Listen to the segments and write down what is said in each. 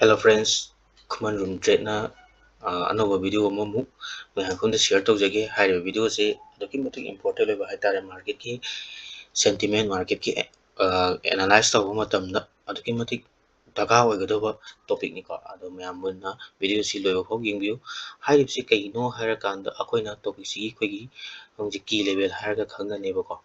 Hello friends, Kuman Room Trade na another video mamu मैं आपको share तो जगह हाई video से लेकिन मतलब important है बाहर तारे market की sentiment market की analyze तो वो मतलब ना लेकिन मतलब दगा होएगा तो वो topic निका आदो मैं आम ना video सी लोग हो गिंग view हाई से कहीं नो हायर कांड अकोई ना topic सी कोई की हम जी key level हायर का खंडा नहीं बको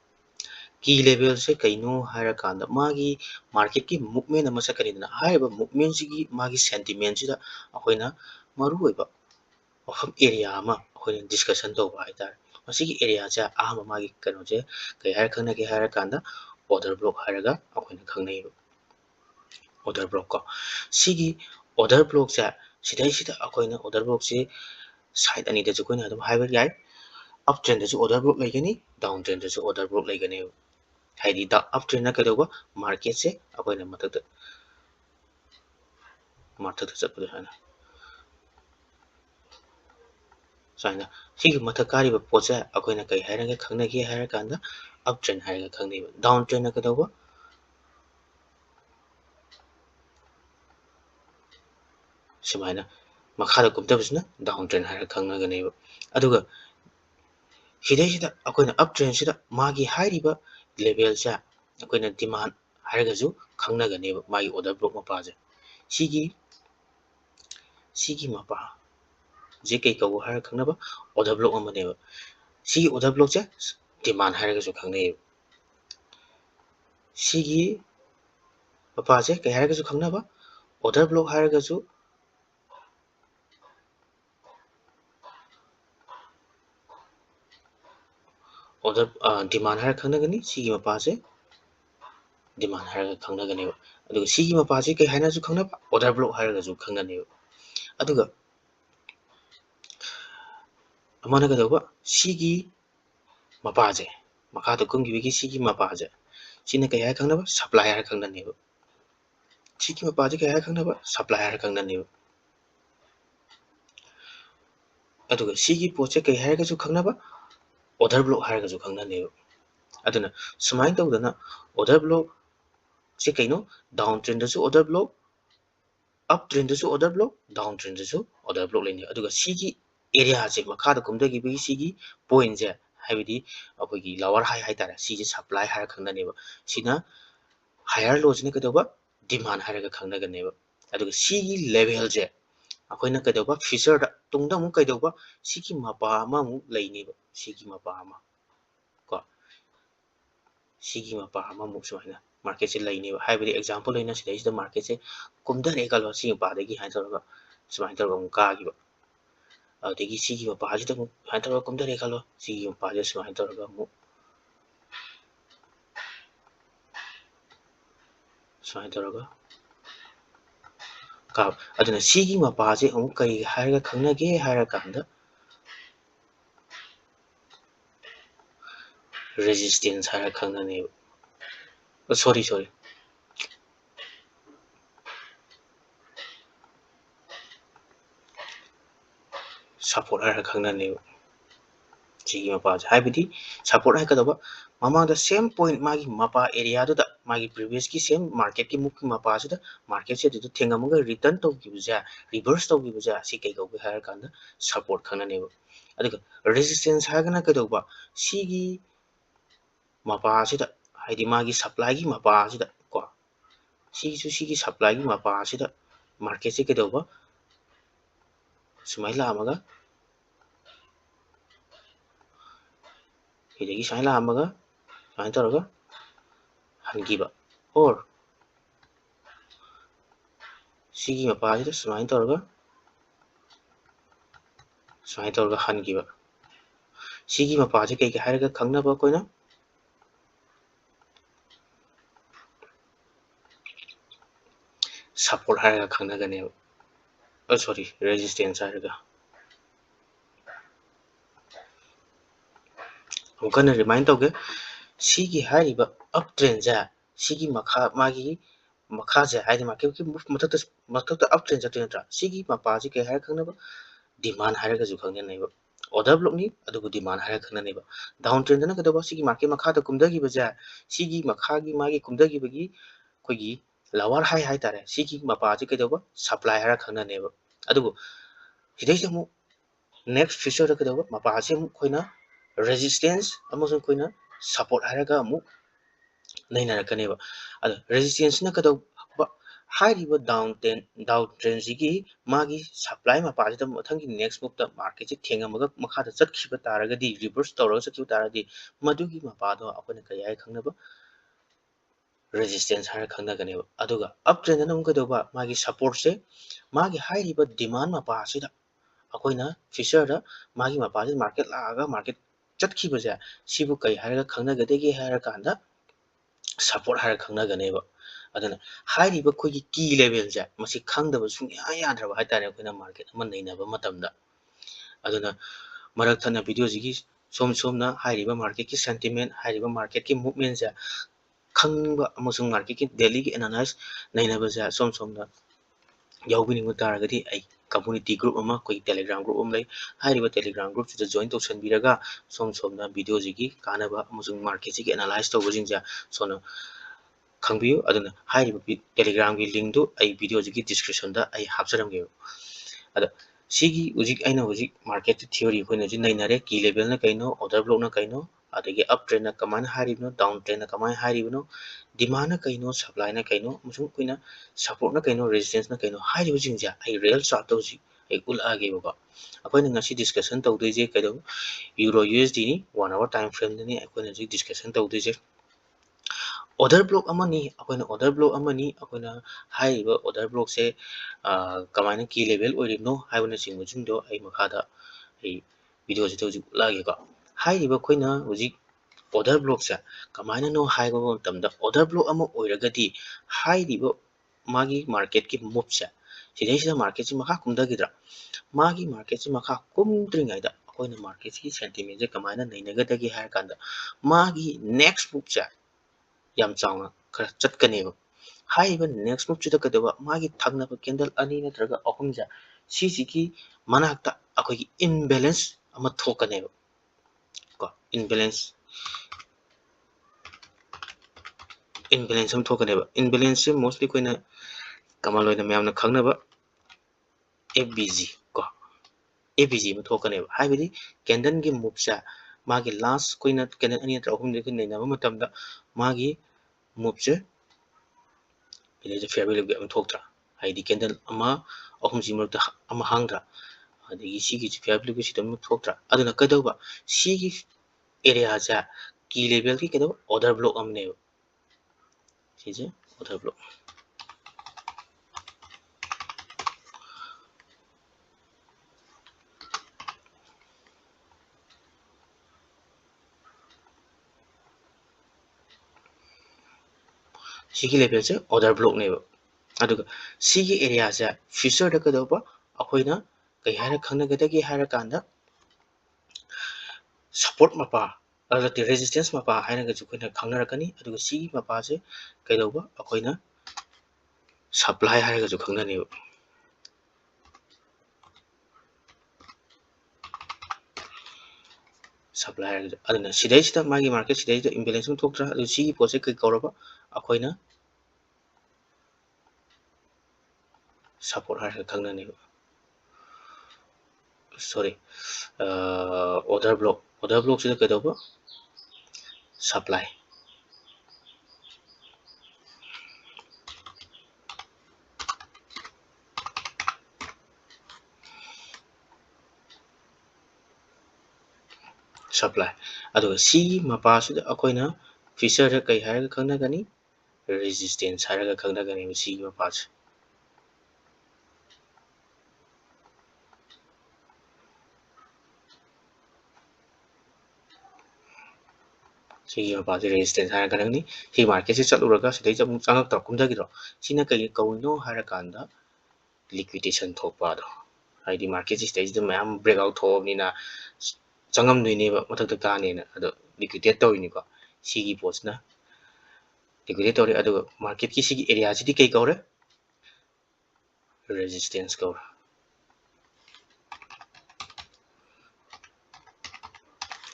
key level से कहीं हायर कांड मागी market की movement अमसा करीना हायर बा movement सी मागी sentiment सी दा अकोई ना मरु होएगा ꯃꯐꯝ ꯑꯦꯔꯤꯌꯥ ꯑꯃ ꯑꯩꯈꯣꯏꯅ ꯗꯤꯁꯀꯁꯟ ꯇꯧꯕ ꯍꯥꯏꯇꯥꯔꯦ ꯃꯁꯤꯒꯤ ꯑꯦꯔꯤꯌꯥꯁꯦ ꯑꯍꯥꯟꯕ ꯃꯥꯒꯤ ꯀꯩꯅꯣꯁꯦ ꯀꯩ ꯍꯥꯏꯔ ꯈꯪꯅꯒꯦ ꯍꯥꯏꯔꯀꯥꯟꯗ ꯑꯣꯔꯗꯔ ꯕ꯭ꯂꯣꯛ ꯍꯥꯏꯔꯒ ꯑꯩꯈꯣꯏꯅ ꯈꯪꯅꯩꯌꯦꯕ ꯑꯣꯔꯗꯔ ꯕ꯭ꯂꯣꯛ ꯀꯣ ꯁꯤꯒꯤ ꯑꯣꯔꯗꯔ ꯕ꯭ꯂꯣꯛꯁꯦ ꯁꯤꯗꯩꯁꯤꯗ ꯑꯩꯈꯣꯏꯅ ꯑꯣꯔꯗꯔ ꯕ꯭ꯂꯣꯛꯁꯦ ꯁꯥꯏꯠ ꯑꯅꯤꯗꯁꯨ ꯑꯩꯈꯣꯏꯅ ꯑꯗꯨꯝ ꯍꯥꯏꯕ ꯌꯥꯏ ꯑꯞ ꯇ꯭ꯔꯦꯟꯗꯁꯨ ꯑꯣꯔꯗꯔ ꯕ꯭ꯂꯣꯛ ꯂꯩꯒꯅꯤ ꯗꯥꯎꯟ ꯇ꯭ꯔꯦꯟꯗꯁꯨ ꯑꯣꯔꯗꯔ ꯕ꯭ꯂꯣꯛ ꯂꯩꯒꯅꯦꯕ ꯍꯥꯏꯗꯤ ꯑꯞ ꯇ꯭ꯔꯦꯟꯗ ꯀꯩꯗꯧꯕ ꯃꯥꯔꯀꯦꯠꯁꯦ ꯑꯩꯈꯣꯏꯅ ꯃꯊꯛꯇ ꯆꯠꯄꯗ ꯁꯨꯃꯥꯏꯅ ꯁꯤꯒꯤ ꯃꯊꯛ ꯀꯥꯔꯤꯕ ꯄꯣꯠꯁꯦ ꯑꯩꯈꯣꯏꯅ ꯀꯩ ꯍꯥꯏꯔꯒ ꯈꯪꯅꯒꯦ ꯍꯥꯏꯔꯀꯥꯟꯗ ꯑꯞ ꯇ꯭ꯔꯦꯟ ꯍꯥꯏꯔꯒ ꯈꯪꯅꯩꯕ ꯗꯥꯎꯟ ꯇ꯭ꯔꯦꯟꯅ ꯀꯩꯗꯧꯕ ꯁꯨꯃꯥꯏꯅ ꯃꯈꯥꯗ ꯀꯨꯝꯊꯕꯁꯤꯅ ꯗꯥꯎꯟ ꯇ꯭ꯔꯦꯟ ꯍꯥꯏꯔꯒ ꯈꯪꯅꯒꯅꯦꯕ ꯑꯗꯨꯒ ꯁꯤꯗꯩꯁꯤꯗ ꯑꯩꯈꯣꯏꯅ ꯑꯞ ꯇ꯭ꯔꯦꯟꯁꯤꯗ ꯃꯥꯒꯤ ꯍꯥꯏꯔꯤꯕ ꯂꯦꯚꯦꯜꯁꯦ ꯑꯩꯈꯣꯏꯅ ꯗꯤꯃꯥꯟ ꯍꯥꯏꯔꯒꯁꯨ ꯈꯪꯅꯒꯅꯦꯕ ꯃꯥꯒꯤ ꯑꯣꯔꯗꯔ ꯕ꯭ꯂꯣꯛ ꯃꯄꯥꯁꯦ ꯁꯤꯒꯤ ꯃꯄꯥ ꯁꯤ ꯀꯩ ꯀꯧꯕ ꯍꯥꯏꯔ ꯈꯪꯅꯕ ꯑꯣꯔꯗꯔ ꯕ꯭ꯂꯣꯛ ꯑꯃꯅꯦꯕ ꯁꯤꯒꯤ ꯑꯣꯔꯗꯔ ꯕ꯭ꯂꯣꯛꯁꯦ ꯗꯤꯃꯥꯟ ꯍꯥꯏꯔꯒꯁꯨ ꯈꯪꯅꯩꯌꯦꯕ ꯁꯤꯒꯤ ꯃꯄꯥꯁꯦ ꯀꯩ ꯍꯥꯏꯔꯒꯁꯨ ꯈꯪꯅꯕ ꯑꯣꯔꯗꯔ ꯕ꯭ꯂꯣꯛ ꯍꯥꯏꯔꯒꯁꯨ ꯑꯣꯔꯗꯔ ꯗꯤꯃꯥꯟ ꯍꯥꯏꯔ ꯈꯪꯅꯒꯅꯤ ꯁꯤꯒꯤ ꯃꯄꯥꯁꯦ ꯗꯤꯃꯥꯟ ꯍꯥꯏꯔꯒ ꯈꯪꯅꯒꯅꯦꯕ ꯑꯗꯨꯒ ꯁꯤꯒꯤ ꯃꯄꯥꯁꯦ ꯀꯩ ꯍꯥꯏꯅꯁꯨ ꯈꯪꯅꯕ ꯑꯣꯔꯗꯔ ꯕ꯭ꯂꯣꯛ ꯍꯥꯏꯔꯒꯁꯨ ꯈꯪꯅꯅꯦꯕ ꯑꯗꯨꯒ ꯑꯃꯅ ꯀꯩꯗꯧꯕ ꯁꯤꯒꯤ ꯃꯄꯥꯁꯦ ꯃꯈꯥꯗ ꯀꯨꯝꯈꯤꯕꯒꯤ ꯁꯤꯒꯤ ꯃꯄꯥꯁꯦ ꯁꯤꯅ ꯀꯩ ꯍꯥꯏꯔ ꯈꯪꯅꯕ ꯁꯄ꯭ꯂꯥꯏ ꯍꯥꯏꯔ ꯈꯪꯅꯅꯦꯕ ꯁꯤꯒꯤ ꯃꯄꯥꯁꯦ ꯀꯩ ꯍꯥꯏꯔ ꯈꯪꯅꯕ ꯁꯄ꯭ꯂꯥꯏ ꯍꯥꯏꯔ ꯈꯪꯅꯅꯦꯕ ꯑꯗꯨꯒ ꯁꯤꯒꯤ ꯄꯣꯠꯁꯦ ꯀꯩ ꯍꯥꯏꯔꯒꯁꯨ ꯈꯪꯅꯕ ꯑꯣꯔꯗꯔ ꯕ꯭ꯂꯣꯛ ꯍꯥꯏꯔꯒꯁꯨ ꯈꯪꯅꯅꯦꯕ ꯑꯗꯨꯅ ꯁꯨꯃꯥꯏꯅ ꯇꯧꯗꯅ ꯑꯣꯔꯗꯔ ꯕ꯭ꯂꯣꯛ ꯁꯤ ꯀꯩꯅꯣ ꯗꯥꯎꯟ ꯇ꯭ꯔꯦꯟꯗꯁꯨ ꯑꯣꯔꯗꯔ ꯕ꯭ꯂꯣꯛ ꯑꯞ ꯇ꯭ꯔꯦꯟꯗꯁꯨ ꯑꯣꯔꯗꯔ ꯕ꯭ꯂꯣꯛ ꯗꯥꯎꯟ ꯇ꯭ꯔꯦꯟꯗꯁꯨ ꯑꯣꯔꯗꯔ ꯕ꯭ꯂꯣꯛ ꯂꯩꯅꯤ ꯑꯗꯨꯒ ꯁꯤꯒꯤ ꯑꯦꯔꯤꯌꯥꯁꯦ ꯃꯈꯥꯗ ꯀꯨꯝꯊꯈꯤꯕꯒꯤ ꯁꯤꯒꯤ ꯄꯣꯏꯟꯁꯦ ꯍꯥꯏꯕꯗꯤ ꯑꯩꯈꯣꯏꯒꯤ ꯂꯋꯔ ꯍꯥꯏ ꯍꯥꯏꯇꯥꯔꯦ ꯁꯤꯁꯦ ꯁꯄ꯭ꯂꯥꯏ ꯍꯥꯏꯔ ꯈꯪꯅꯅꯦꯕ ꯁꯤꯅ ꯍꯥꯌꯔ ꯂꯣꯁꯤꯅ ꯀꯩꯗꯧꯕ ꯗꯤꯃꯥꯟ ꯍꯥꯏꯔꯒ ꯈꯪꯅꯒꯅꯦꯕ ꯑꯗꯨꯒ ꯁꯤꯒꯤ ꯂꯦꯚꯦꯜꯁꯦ ꯑꯩꯈꯣꯏꯅ ꯀꯩꯗꯧꯕ ꯐ꯭ꯌꯨꯆꯔꯗ ꯇꯨꯡꯗ ꯑꯃꯨꯛ ꯀꯩꯗꯧꯕ ꯁꯤꯒꯤ ꯃꯄꯥ ꯑꯃꯃꯨꯛ ꯂꯩꯅꯦꯕ ꯁꯤꯒꯤ ꯃꯄꯥ ꯑꯃ ꯀꯣ ꯁꯤꯒꯤ ꯃꯄꯥ ꯑꯃꯃꯨꯛ ꯁꯨꯃꯥꯏꯅ ꯃꯥꯔꯀꯦꯠꯁꯦ ꯂꯩꯅꯦꯕ ꯍꯥꯏꯕꯗꯤ ꯑꯦꯛꯖꯥꯝꯄꯜ ꯑꯣꯏꯅ ꯁꯤꯗꯩꯁꯤꯗ ꯃꯥꯔꯀꯦꯠꯁꯦ ꯀꯨꯝꯊꯔꯦ ꯈꯜꯂꯣ ꯁꯤ ꯃꯄꯥꯗꯒꯤ ꯍꯥꯏꯅ ꯇꯧꯔꯒ ꯁꯨꯃꯥꯏꯅ ꯇꯧꯔꯒ ꯑꯃꯨꯛ ꯀꯥꯈꯤꯕ ꯑꯗꯨꯗꯒꯤ ꯁꯤꯒꯤ ꯃꯄꯥꯁꯤꯗ ꯑꯃꯨꯛ ꯁꯨꯃꯥꯏꯅ ꯇꯧꯔꯒ ꯀꯨꯝꯊꯔꯦ ꯈꯜꯂꯣ ꯁꯤꯒꯤ ꯃꯄꯥꯁꯤꯗ ꯁꯨꯃꯥꯏꯅ ꯇꯧꯔꯒ ꯑꯃꯨꯛ ꯁꯨꯃꯥꯏꯅ ꯇꯧꯔꯒ ꯀꯥꯕ ꯑꯗꯨꯅ ꯁꯤꯒꯤ ꯃꯄꯥꯁꯦ ꯑꯃꯨꯛ ꯀꯔꯤ ꯍꯥꯏꯔꯒ ꯈꯪꯅꯒꯦ ꯍꯥꯏꯔꯀꯥꯟꯗ ꯔꯦꯖꯤꯁꯇꯦꯟꯁ ꯍꯥꯏꯔ ꯈꯪꯅꯅꯦꯕ ꯁꯣꯔꯤ ꯁꯞꯄꯣꯔꯠ ꯍꯥꯏꯔ ꯈꯪꯅꯅꯦꯕ ꯁꯤꯒꯤ ꯃꯄꯥꯁꯦ ꯍꯥꯏꯕꯗꯤ ꯁꯞꯄꯣꯔꯠ ꯍꯥꯏꯒꯗꯧꯕ ꯃꯃꯥꯡꯗ ꯁꯦꯝ ꯄꯣꯏꯟ ꯃꯥꯒꯤ ꯃꯄꯥ ꯑꯦꯔꯤꯌꯥꯗꯨꯗ ꯃꯥꯒꯤ ꯄ꯭ꯔꯤꯚꯤꯌꯁꯀꯤ ꯁꯦꯝ ꯃꯥꯔꯀꯦꯠꯀꯤ ꯃꯨꯛꯀꯤ ꯃꯄꯥꯁꯤꯗ ꯃꯥꯔꯀꯦꯠꯁꯦ ꯑꯗꯨꯗ ꯊꯦꯡꯉꯝꯃꯒ ꯔꯤꯇꯔꯟ ꯇꯧꯈꯤꯕꯁꯦ ꯔꯤꯚꯔꯁ ꯇꯧꯈꯤꯕꯁꯦ ꯁꯤ ꯀꯩ ꯀꯧꯒꯦ ꯍꯥꯏꯔꯀꯥꯟꯗ ꯁꯞꯄꯣꯔꯠ ꯈꯪꯅꯅꯦꯕ ꯑꯗꯨꯒ ꯔꯦꯖꯤꯁꯇꯦꯟꯁ ꯍꯥꯏꯔꯒꯅ ꯀꯩꯗꯧꯕ ꯁꯤꯒꯤ ꯃꯄꯥꯁꯤꯗ ꯍꯥꯏꯗꯤ ꯃꯥꯒꯤ ꯁꯄ꯭ꯂꯥꯏꯒꯤ ꯃꯄꯥꯁꯤꯗ ꯀꯣ ꯁꯤꯒꯤ ꯁꯄ꯭ꯂꯥꯏꯒꯤ ꯃꯄꯥꯁꯤꯗ ꯃꯥꯔꯀꯦꯠꯁꯦ ꯀꯩꯗꯧꯕ ꯁꯨꯃꯥꯏꯅ ꯂꯥꯛꯑꯝꯃꯒ ꯁꯤꯗꯒꯤ ꯁꯨꯃꯥꯏꯅ ꯂꯥꯛꯑꯝꯃꯒ ꯁꯨꯃꯥꯏꯅ ꯇꯧꯔꯒ ꯍꯟꯈꯤꯕ ꯑꯣꯔ ꯁꯤꯒꯤ ꯃꯄꯥꯁꯤꯗ ꯁꯨꯃꯥꯏꯅ ꯇꯧꯔꯒ ꯍꯟꯈꯤꯕ ꯁꯤꯒꯤ ꯃꯄꯥꯁꯦ ꯀꯩ ꯍꯥꯏꯔꯒ ꯈꯪꯅꯕ ꯑꯩꯈꯣꯏꯅ ꯁꯞꯄꯣꯔꯠ ꯍꯥꯏꯔꯒ ꯈꯪꯅꯒꯅꯦꯕ ꯁꯣꯔꯤ ꯔꯦꯖꯤꯁꯇꯦꯟꯁ ꯍꯥꯏꯔꯒ ꯑꯃꯨꯛ ꯍꯟꯅ ꯔꯤꯃꯥꯏꯟ ꯇꯧꯒꯦ ꯁꯤꯒꯤ ꯍꯥꯏꯔꯤꯕ ꯑꯞ ꯇ꯭ꯔꯦꯟꯁꯦ ꯁꯤꯒꯤ ꯃꯥꯒꯤ ꯃꯈꯥꯁꯦ ꯍꯥꯏꯗꯤ ꯃꯥꯔꯀꯦꯠꯀꯤ ꯃꯊꯛꯇ ꯑꯞ ꯇ꯭ꯔꯦꯟ ꯆꯠꯇꯣꯏ ꯅꯠꯇ꯭ꯔꯥ ꯁꯤꯒꯤ ꯃꯄꯥꯁꯤ ꯀꯩ ꯍꯥꯏꯔ ꯈꯪꯅꯕ ꯗꯤꯃꯥꯟ ꯍꯥꯏꯔꯒꯁꯨ ꯈꯪꯅꯅꯦꯕ ꯑꯣꯔꯗꯔ ꯕ꯭ꯂꯣꯛꯅꯤ ꯑꯗꯨꯒ ꯗꯤꯃꯥꯟ ꯍꯥꯏꯔꯒ ꯈꯪꯅꯅꯦꯕ ꯗꯥꯎꯟ ꯇ꯭ꯔꯦꯟꯗꯅ ꯀꯩꯗꯧꯕ ꯁꯤꯒꯤ ꯃꯥꯔꯀꯦꯠ ꯃꯈꯥꯗ ꯀꯨꯝꯊꯈꯤꯕꯁꯦ ꯁꯤꯒꯤ ꯃꯈꯥꯒꯤ ꯃꯥꯒꯤ ꯀꯨꯝꯊꯈꯤꯕꯒꯤ ꯑꯩꯈꯣꯏꯒꯤ lower high hai tare sigi mapa ji kedoba supply hara khangna neba adugo hidai jamu next feature da kedoba mapa ji mu koina resistance amazon koina support hara ga mu naina rakaneba adu resistance na kedoba high river down trend sigi magi supply mapa ji da mathangi next move da market ji thengamaga makha da chatkhiba taraga di reverse tawra sakhiba taradi madugi mapa do apana kayai khangnaba resistance hara khangna ganeba aduga uptrend na amka doba magi support se magi high river demand mapa sida akoina feature da magi mapa ji market laaga market chatkhiba ja sibu kai hara khangna gadegi hara kanda support hara khangna ganeba adana high river khogi key level ja masi khangdaba sunya yadraba haitare akoina market ama nainaba matamda aduna marak thana video jigi somna high river market ki sentiment high river market ki movement ja khangba amasung market ki daily ki analyze nainaba ja somna yaubini mutaragadi ai community group ama koi telegram group am lay hariba telegram group chu join to sanbiraga somna video jigi kanaba amasung market jigi analyze to bujingja sona khangbiyu aduna hariba telegram gi link do ai video jigi description da ai hapsaramge ada sigi ujik aina ujik market theory koina ji nainare key level na kaino order block na kaino adagi up trend na kamana haribno down trend na kamana haribno demand na kaino supply na kaino musung koina support na kaino resistance na kaino haribu jingja ai real chart to ji ai ul age baba akoina ngasi discussion tawdoi je kaido euro usd ni 1 hour time frame ni akoina ji discussion tawdoi je order block amani akoina order block amani akoina hariba order block se kamaina key level oirino haibuna singujingdo ai makhada ai video se tawji lage ko hariba koina ujik order block sa kamaina no haiba matamda order block ama oiragadi hariba magi market ki move sa sidai sida market si makha kumdagidra magi market si makha kumdringaida akoina market ki sentiment je kamaina nainagadagi hair kanda magi next move sa yam chawna khara chatkaneba haiba next move chuda kadaba magi thagnaba candle ani natraga ahumja sisiki manakta akogi imbalance ama thokaneba ko imbalance am thokaneba imbalance se mostly koina kamal oina mayamna khangnaba FBG ko FBG ma thokaneba haibidi candle gi move sa magi last koina candle ani natra ahum de nainaba matamda magi move se ine fair value gap thoktra haidi candle ama ahum si marta ama hangdra adigi sigi fair value si tam thoktra aduna kadauba sigi area ja key level ki kadau order block amne sije order block sigi level se order block ne aduga sigi area ja future da kadauba akoina kai hara khangna gadagi hara kanda support mapa alati resistance mapa haina ga jukoina khangna rakani aduga sigi mapa se kaidauba akoina supply haina ga ju khangna ne supply aduna sidai sida magi market sidai da imbalance thoktra adu sigi pose kai kauraba akoina support haina khangna ne sorry order block sida kaidauba supply supply aduga sigi mapa sida akoina feature da kai haina khangna gani resistance haina khangna gani sigi mapa sigi mapa resistance haina kanang ni si market se chaluraga sidai jamu changak ta kumdagiro sina kai kauno haina kanda liquidation thokpa do haidi market se stage da mayam breakout thobnina changam duine ba mathakta kane na ado liquidate tawini ko sigi post na liquidate tawri ado market ki sigi area sidi kai kaure resistance kaure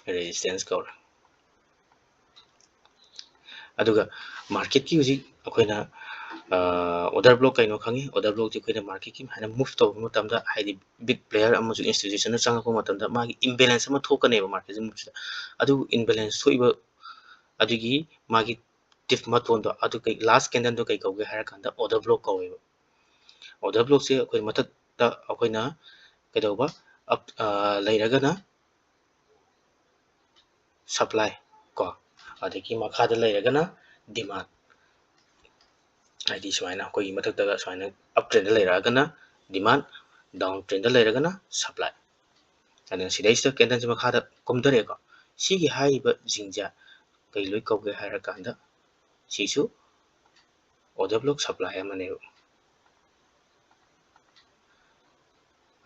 resistance kaure aduga market ki uji akoina order block kaino khangi order block ti koina market ki hana move to matamda haidi big player amuju institution na changa ko matamda magi imbalance ama thokane ba market mu adu imbalance thoiba adugi magi tif maton do adu kai last candle do kai kauge hara kanda order block kawe order block se koi matak ta akoina kaidoba up lairagana supply ko adiki makhada lairagana demand haidi suaina koi matak ta suaina up trend lairagana demand down trend lairagana supply ana sidai sta candle se makhada komdare ko sigi haiba jingja kai loi kauge hara kanda sisu order block supply amane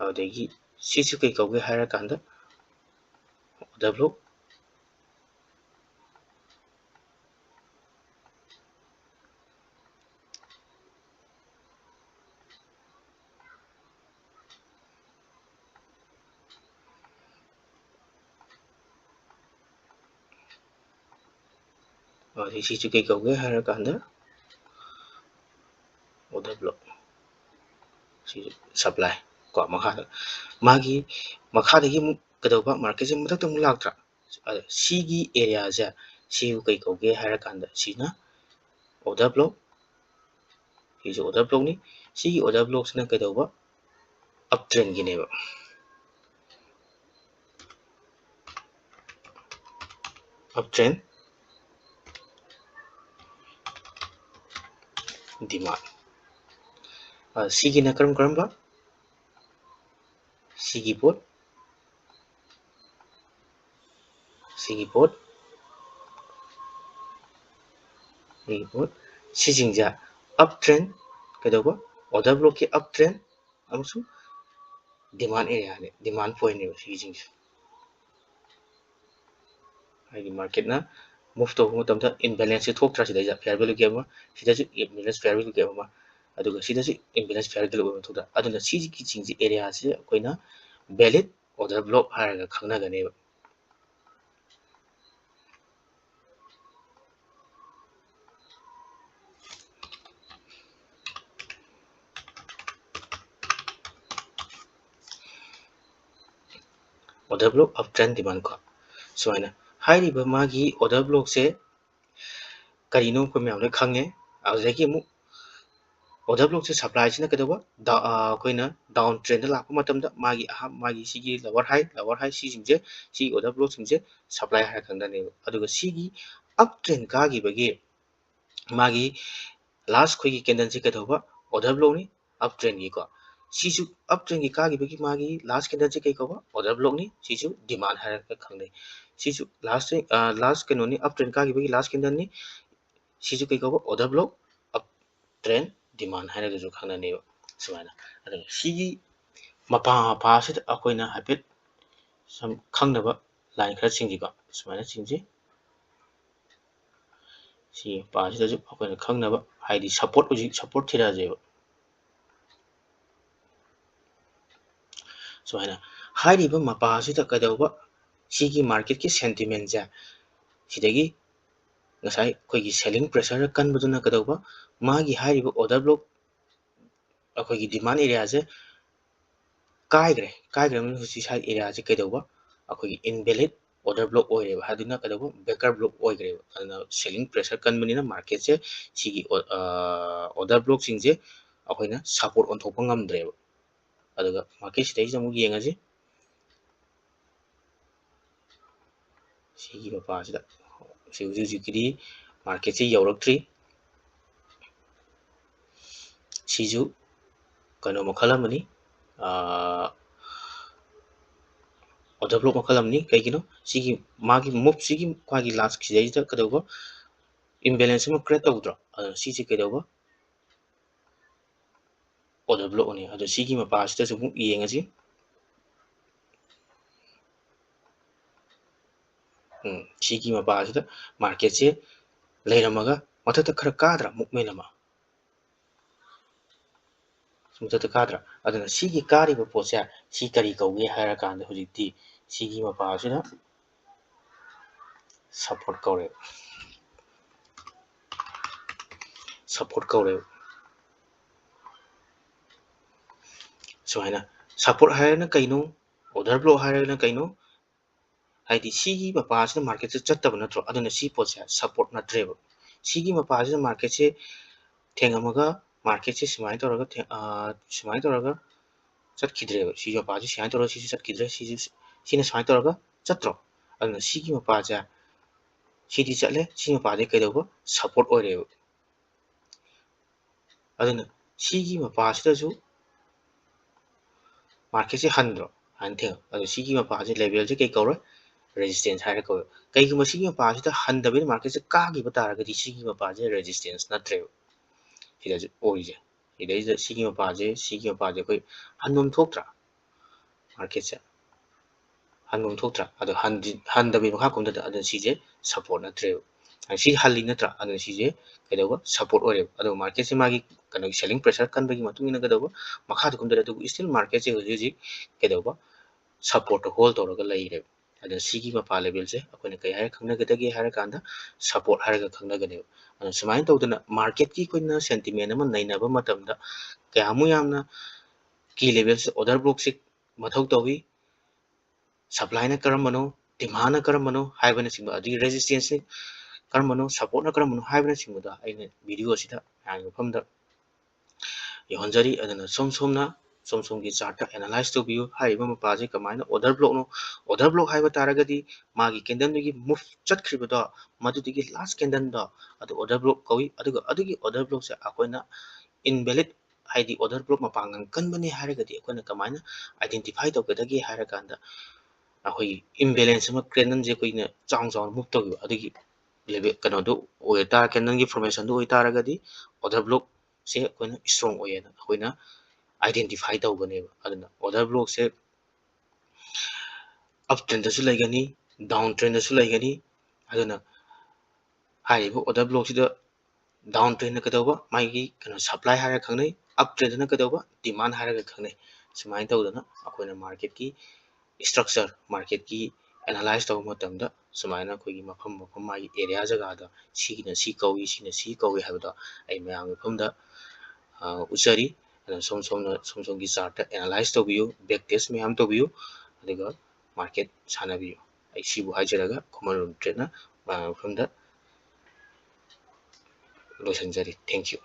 adagi sisu kai kauge hara kanda order block sisu kai kauge hara kanda order block supply ko makhada magi makhadagi mu kadoba market se mutak tum laktra sigi area ja siu kai kauge hara kanda sina order block is order block ni sigi order block sina kadoba uptrend gi neba uptrend demand sigi na karamba sigi pot sijingja uptrend kadoba order block ki uptrend amsu demand area ne demand point ne sijing haidi market na move to matamda imbalance thok tra sida ja fair value ke ma sida ju imbalance fair value ke ma aduga sida ju imbalance fair value ma thoda aduna siji ki jingji area se koina valid order block haraga khangna gane order block uptrend demand ko suaina hairi ba magi order block se karino ko myamne khange azaki mu order block se supply sina kadoba da koina down trend la ko matamda magi sigi lower high si jingje si order block jingje supply ha khangda ne aduga sigi uptrend ka gi bagi magi last khoi candle se kadoba order block ni uptrend gi ko sisu uptrend gi ka gi bagi magi last candle se kai ko order block ni sisu demand ha ka khangne sisu last kano ni uptrend ka gi bagi last candle ni sisu kai ko order block uptrend demand haina du khangna ne suana ada sigi mapa se akoina habit sam khangnaba line khara singji ko suana singji si pa se ju akoina khangnaba haidi support uji support thira je suana haidi ba mapa se ta kadauba sigi market ki sentiment ja sidagi ngasai koigi selling pressure kan buduna kadauba magi hairiba order block akoigi demand area se kaigre mun husi sai area se kadauba akoigi invalid order block oireba haduna kadauba backer block oigreba aduna selling pressure kan bunina market se sigi order block singje akoina support on thokpa ngamdreba aduga market sidai jamu yengaji sigi mapa sida siuju kidi market se yauraktri siju kano makhalamani order block makhalamni kaigino sigi magi move sigi kwagi last kidai ta kadauba imbalance ma create tawdra sigi kadauba order block ni adu sigi mapa sida su yengaji sigi mapa sida market se leiramaga mathata khara kadra mukmena ma sumtata kadra aduna sigi kari ba pocha si kari kauge hara kanda hujikti sigi mapa sida support kaure सुमाइना support हायरना कइनो order block हायरना कइनो हाइदी सिगी मपासना market से चत्तब नत्रो अदुना सी पोसे सपोर्ट नत्रेब सिगी मपासना मार्केट से थेंगमगा मार्केट से सुमाइ तोरगा चटखिद्रेब सिगी मपासे सुमाइ तोरगा सिसी चटखिद्रे सिने सुमाइ तोरगा चत्रो अदुना सिगी मपाजा सिदी चले सिगी मपाजे कइदोबो सपोर्ट ओइरेब अदुना सिगी मपासदासु मार्केट से हंद्रो हंथे अदु सिगी मपासे लेवल से कई कौर रेजिस्टेंस हायर को कई गुम सिगी मपासे हंदबे मार्केट से कागी बतारगदी सिगी मपासे रेजिस्टेंस नत्रे सिदा ओइजे सिगी मपासे कोई हंदुम थोक्त्रा मार्केट से हंदुम थोक्त्रा अदु हंदबे मखा कुमदा अदु सिजे सपोर्ट नत्रे सी हल्ली नत्रा अदु सिजे कइदोबो सपोर्ट ओइरे अदु मार्केट से मागी कनो सेलिंग प्रेशर कनबगी मतुंगिना कइदोबो मखा कुमदा अदु स्टिल मार्केट से हुजी कइदोबो सपोर्ट होल्ड तौरगा लैरे अदु सिगी मपा लेवल से अखोइना कई हाय खंगनगदगे हाय कांदा सपोर्ट हायगा खंगनगने अदु सुमाइन तौदना मार्केट की कोइना सेंटीमेंट अमा नैनाबा मतमदा कयामु यामना की लेवल से ऑर्डर ब्लॉक से मथौ तौवी सप्लाई ना करमबनो डिमांड ना करमबनो हायबना सिंबा अदि रेजिस्टेंस ने करमबनो सपोर्ट ना करमबनो हायबना सिंबदा आइने वीडियो सिदा हाय फमदा योहंजरी अदना सोम की चार्ट एनालाइज तो बियो हाइबा मपाजे कमाइना ऑर्डर ब्लॉक हाइबा तारगदी मागी कैंडल की मूव चटख्रिबदो मदुदिगी लास्ट कैंडल दो अदु ऑर्डर ब्लॉक कवि अदुगी ऑर्डर ब्लॉक से अकोइना इनवैलिड हाइदी ऑर्डर ब्लॉक मपांगन कनबने हारगदी अकोइना कमाइना आइडेंटिफाई तौगदगी हारकांदा अखोई इम्बैलेंस म कैंडल जे कोइना चांग मूव तौगिबो अदुगी लेवल कनोदो ओयता कैंडल की फॉर्मेशन दो ओयतारगदी ऑर्डर ब्लॉक से अकोइना स्ट्रांग ओयना अकोइना आइडेंटिफाई तौगनेबा अदुना ऑर्डर ब्लॉक से अप ट्रेंड दसु लैगनी डाउन ट्रेंड दसु लैगनी अदुना हाइबो ऑर्डर ब्लॉक सिदा डाउन ट्रेंड कदौबा मागी कनो सप्लाई हायर खंगनै अप ट्रेंड न कदौबा डिमांड हायर खंगनै सुमाइन तौदना अखोइना मार्केट की स्ट्रक्चर मार्केट की एनालाइज तौबा मतमदा सुमाइना कोई मफम मफम मागी एरिया जगह सिगिना सी कौई हाबदा आई मयाम मफमदा उचरी सोम की चार्ट एनालाइज तौबियो बैक टेस्ट मयाम तौबियो अदुगा मार्केट सानाबियो आई सिबु हाइजरगा खुमरुम ट्रेडना मफमदा लोसनजरी थैंक यू।